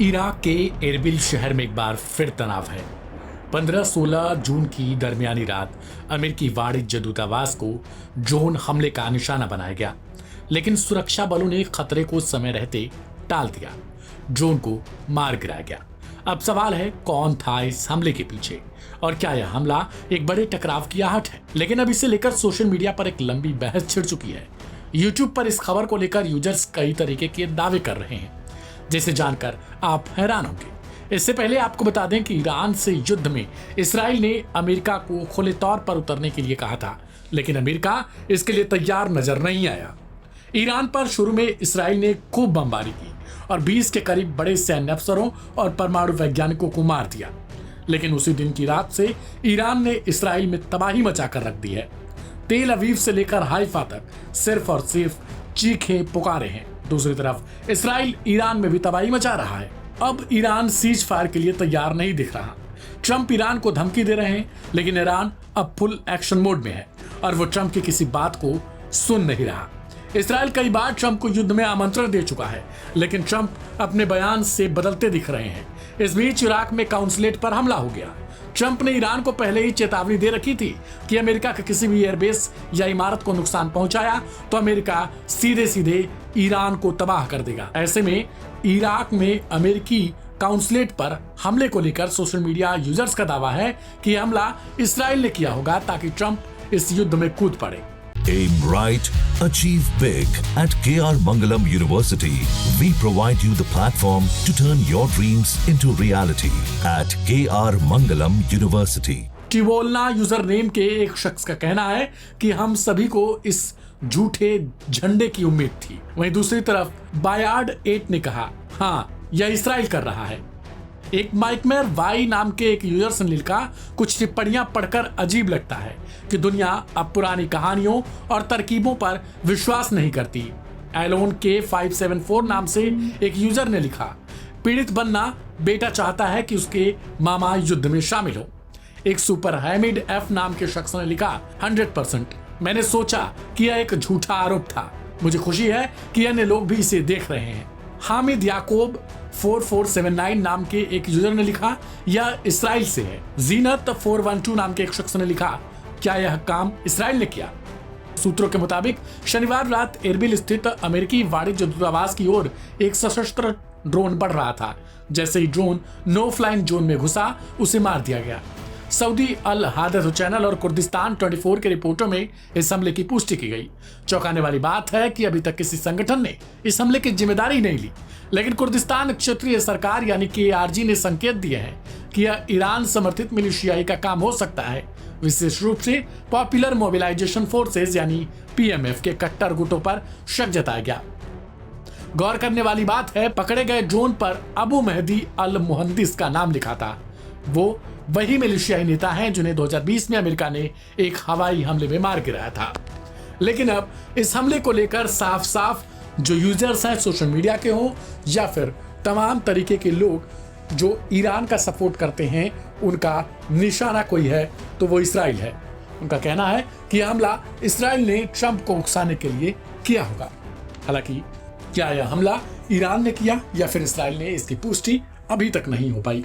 Iraq के Erbil शहर में एक बार फिर तनाव है। 15-16 जून की दरमियानी रात अमेरिकी वाणिज्य दूतावास को ड्रोन हमले का निशाना बनाया गया, लेकिन सुरक्षा बलों ने खतरे को समय रहते टाल दिया। ड्रोन को मार गिराया गया। अब सवाल है, कौन था इस हमले के पीछे और क्या यह हमला एक बड़े टकराव की आहट है? लेकिन अब इसे लेकर सोशल मीडिया पर एक लंबी बहस छिड़ चुकी है। यूट्यूब पर इस खबर को लेकर यूजर्स कई तरीके के दावे कर रहे हैं, जिसे जानकर आप हैरान होंगे। इससे पहले आपको बता दें कि ईरान से युद्ध में इसराइल ने अमेरिका को खुले तौर पर उतरने के लिए कहा था, लेकिन अमेरिका इसके लिए तैयार नजर नहीं आया। ईरान पर शुरू में इसराइल ने खूब बमबारी की और 20 के करीब बड़े सैन्य अफसरों और परमाणु वैज्ञानिकों को मार दिया, लेकिन उसी दिन की रात से ईरान ने इसराइल में तबाही मचाकर रख दी है। तेल अवीव से लेकर हाइफा तक सिर्फ और सिर्फ चीखें पुकारे हैं। दूसरी तरफ इसराइल ईरान में भी तबाही मचा रहा है। अब ईरान सीज फायर के लिए तैयार नहीं दिख रहा। ट्रंप ईरान को धमकी दे रहे हैं, लेकिन ईरान अब फुल एक्शन मोड में है और वो ट्रंप की किसी बात को सुन नहीं रहा। इसराइल कई बार ट्रंप को युद्ध में आमंत्रण दे चुका है, लेकिन ट्रंप अपने बयान से बदलते दिख रहे हैं। इस बीच इराक में काउंसलेट पर हमला हो गया। ट्रंप ने ईरान को पहले ही चेतावनी दे रखी थी कि अमेरिका के किसी भी एयरबेस या इमारत को नुकसान पहुंचाया तो अमेरिका सीधे सीधे ईरान को तबाह कर देगा। ऐसे में इराक में अमेरिकी काउंसलेट पर हमले को लेकर सोशल मीडिया यूजर्स का दावा है कि यह हमला इसराइल ने किया होगा ताकि ट्रंप इस युद्ध में कूद पड़े। Aim right, achieve big. At KR Mangalam University, we provide you the platform to turn your dreams into reality. At KR Mangalam University. टिवोलना यूजर नेम के एक शख्स का कहना है कि हम सभी को इस झूठे झंडे की उम्मीद थी। वहीं दूसरी तरफ बायार्ड 8 ने कहा, हाँ, यह इसराइल कर रहा है। एक माइकमेर वाई नाम के एक यूजर ने लिखा, कुछ टिप्पणियां पढ़कर अजीब लगता है कि दुनिया अब पुरानी कहानियों और तरकीबों पर विश्वास नहीं करती। एलोन के 574 नाम से एक यूजर ने लिखा, पीड़ित बनना बेटा चाहता है कि उसके मामा युद्ध में शामिल हो। एक सुपर हैमिड एफ नाम के शख्स ने लिखा, 100%। मैंने सोचा कि यह एक झूठा आरोप था। मुझे खुशी है कि अन्य लोग भी इसे देख रहे हैं। हामिद याकूब 4479 नाम के एक यूजर ने लिखा, यह इसराइल से है। जीनत 412 नाम के एक शख्स ने लिखा, क्या यह काम इसराइल ने किया? सूत्रों के मुताबिक शनिवार रात एरबिल स्थित अमेरिकी वाणिज्य दूतावास की ओर एक सशस्त्र ड्रोन बढ़ रहा था। जैसे ही ड्रोन नो फ्लाइन जोन में घुसा, उसे मार दिया गया। सऊदी अल हादथ चैनल और कुर्दिस्तान 24 के रिपोर्टों में इस हमले की पुष्टि की गई। चौंकाने वाली बात है कि अभी तक किसी संगठन ने इस हमले की जिम्मेदारी नहीं ली, लेकिन कुर्दिस्तान क्षेत्रीय सरकार यानी KRG ने संकेत दिए हैं कि यह ईरान समर्थित मिलिशियाई का काम हो सकता है, विशेष रूप से पॉपुलर मोबिलाइजेशन फोर्सेज यानी PMF के कट्टर गुटों पर शक जताया गया। गौर करने वाली बात है, पकड़े गए ड्रोन पर अबू मेहदी अल मुहंदिस का नाम लिखा था। वो वही मिलिशियाई नेता हैं जिन्हें 2020 में अमेरिका ने एक हवाई हमले में मार गिराया था। लेकिन अब इस हमले को लेकर साफ साफ जो यूजर्स हैं, सोशल मीडिया के हों या फिर तमाम तरीके के लोग जो ईरान का सपोर्ट करते हैं, उनका निशाना कोई है तो वो इसराइल है। उनका कहना है कि यह हमला इसराइल ने ट्रंप को उकसाने के लिए किया होगा। हालांकि क्या यह हमला ईरान ने किया या फिर इसराइल ने, इसकी पुष्टि अभी तक नहीं हो पाई।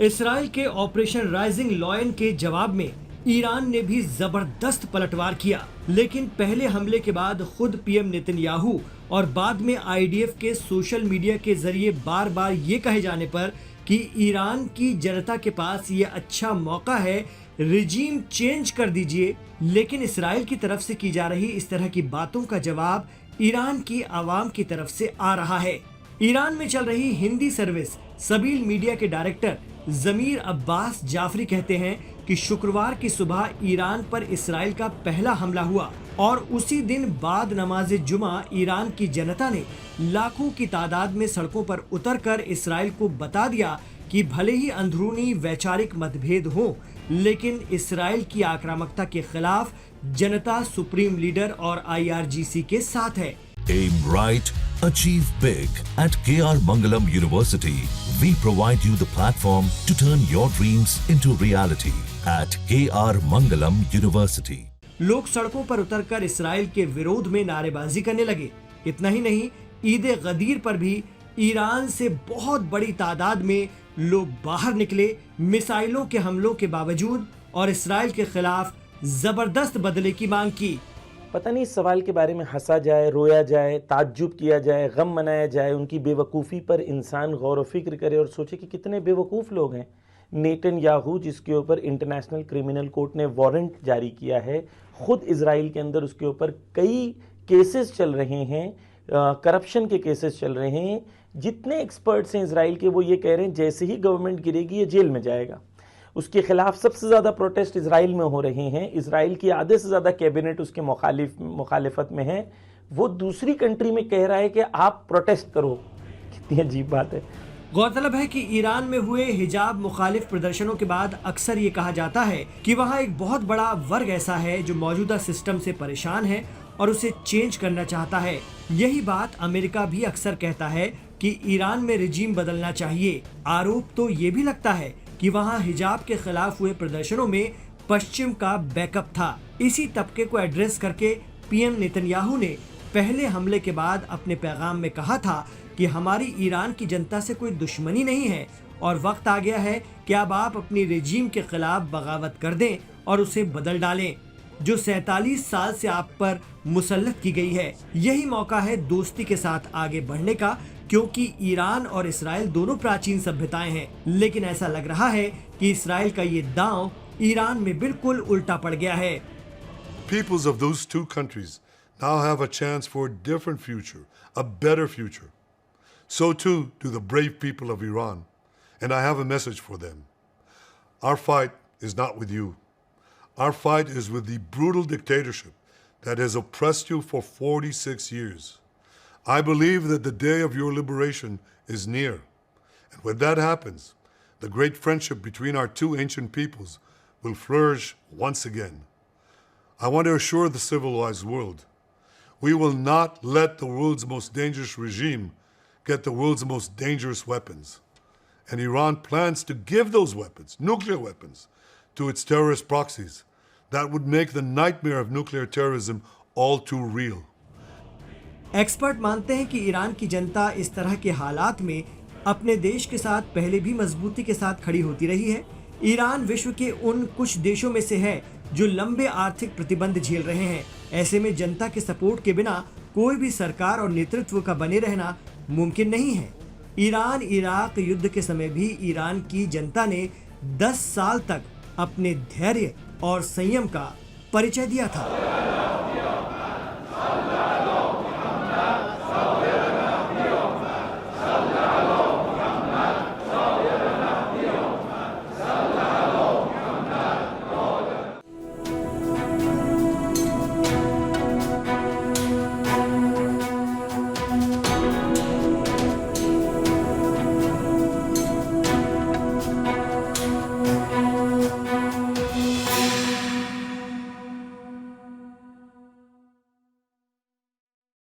इसराइल के ऑपरेशन राइजिंग लॉयन के जवाब में ईरान ने भी जबरदस्त पलटवार किया, लेकिन पहले हमले के बाद खुद पीएम नेतन्याहू और बाद में IDF के सोशल मीडिया के जरिए बार बार ये कहे जाने पर कि ईरान की जनता के पास ये अच्छा मौका है, रिजीम चेंज कर दीजिए। लेकिन इसराइल की तरफ से की जा रही इस तरह की बातों का जवाब ईरान की आवाम की तरफ से आ रहा है। ईरान में चल रही हिंदी सर्विस सबील मीडिया के डायरेक्टर जमीर अब्बास जाफरी कहते हैं कि शुक्रवार की सुबह ईरान पर इसराइल का पहला हमला हुआ और उसी दिन बाद नमाज जुमा ईरान की जनता ने लाखों की तादाद में सड़कों पर उतरकर इसराइल को बता दिया कि भले ही अंदरूनी वैचारिक मतभेद हो, लेकिन इसराइल की आक्रामकता के खिलाफ जनता सुप्रीम लीडर और IRGC के साथ है। Aim right, Achieve big at KR Mangalam University. We provide you the platform to turn your dreams into reality at KR Mangalam University. लोग सड़कों पर उतरकर इसराइल के विरोध में नारेबाजी करने लगे। इतना ही नहीं, ईद गदीर पर भी ईरान से बहुत बड़ी तादाद में लोग बाहर निकले मिसाइलों के हमलों के बावजूद और इसराइल के खिलाफ जबरदस्त बदले की मांग की। पता नहीं इस सवाल के बारे में हंसा जाए, रोया जाए, ताज्जुब किया जाए, गम मनाया जाए, उनकी बेवकूफ़ी पर इंसान गौर व फिक्र करे और सोचे कि कितने बेवकूफ़ लोग हैं। नेतन्याहू, जिसके ऊपर इंटरनेशनल क्रिमिनल कोर्ट ने वारंट जारी किया है, ख़ुद इजराइल के अंदर उसके ऊपर कई केसेस चल रहे हैं, करप्शन के केसेस चल रहे हैं। जितने एक्सपर्ट्स हैं इजराइल के, वो ये कह रहे हैं जैसे ही गवर्नमेंट गिरेगी ये जेल में जाएगा। उसके खिलाफ सबसे ज़्यादा प्रोटेस्ट इजराइल में हो रहे हैं। इजराइल की आधे से ज़्यादा कैबिनेट उसके मुखालिफत में है। वो दूसरी कंट्री में कह रहा है कि आप प्रोटेस्ट करो। कितनी अजीब बात है। गौरतलब है कि ईरान में हुए हिजाब मुखालिफ प्रदर्शनों के बाद अक्सर ये कहा जाता है कि वहाँ एक बहुत बड़ा वर्ग ऐसा है जो मौजूदा सिस्टम से परेशान है और उसे चेंज करना चाहता है। यही बात अमेरिका भी अक्सर कहता है कि ईरान में रिजीम बदलना चाहिए। आरोप तो ये भी लगता है कि वहाँ हिजाब के खिलाफ हुए प्रदर्शनों में पश्चिम का बैकअप था। इसी तबके को एड्रेस करके पीएम नेतन्याहू ने पहले हमले के बाद अपने पैगाम में कहा था कि हमारी ईरान की जनता से कोई दुश्मनी नहीं है और वक्त आ गया है कि अब आप अपनी रिजीम के खिलाफ बगावत कर दें और उसे बदल डालें जो 47 साल से आप पर मुसल्लत की गई है। यही मौका है दोस्ती के साथ आगे बढ़ने का, क्योंकि ईरान और इसराइल दोनों प्राचीन सभ्यताएं हैं। लेकिन ऐसा लग रहा है कि इसराइल का ये दांव ईरान में बिल्कुल उल्टा पड़ गया है। Peoples of those two countries now have a chance for a different future, a better future. So too do the brave people of Iran, and I have a message for them. Our fight is not with you. Our fight is with the brutal dictatorship that has oppressed you for 46 years. I believe that the day of your liberation is near. And when that happens, the great friendship between our two ancient peoples will flourish once again. I want to assure the civilized world, we will not let the world's most dangerous regime get the world's most dangerous weapons. And Iran plans to give those weapons, nuclear weapons, to its terrorist proxies. That would make the nightmare of nuclear terrorism all too real. Expert मानते हैं कि Iran की जनता इस तरह के हालात में अपने देश के साथ पहले भी मजबूती के साथ खड़ी होती रही है। ईरान विश्व के उन कुछ देशों में से है जो लंबे आर्थिक प्रतिबंध झेल रहे हैं। ऐसे में जनता के सपोर्ट के बिना कोई भी सरकार और नेतृत्व का बने रहना मुमकिन नहीं है। ईरान इराक युद्ध के समय भी ईरान की जनता ने 10 साल तक अपने धैर्य और संयम का परिचय दिया था।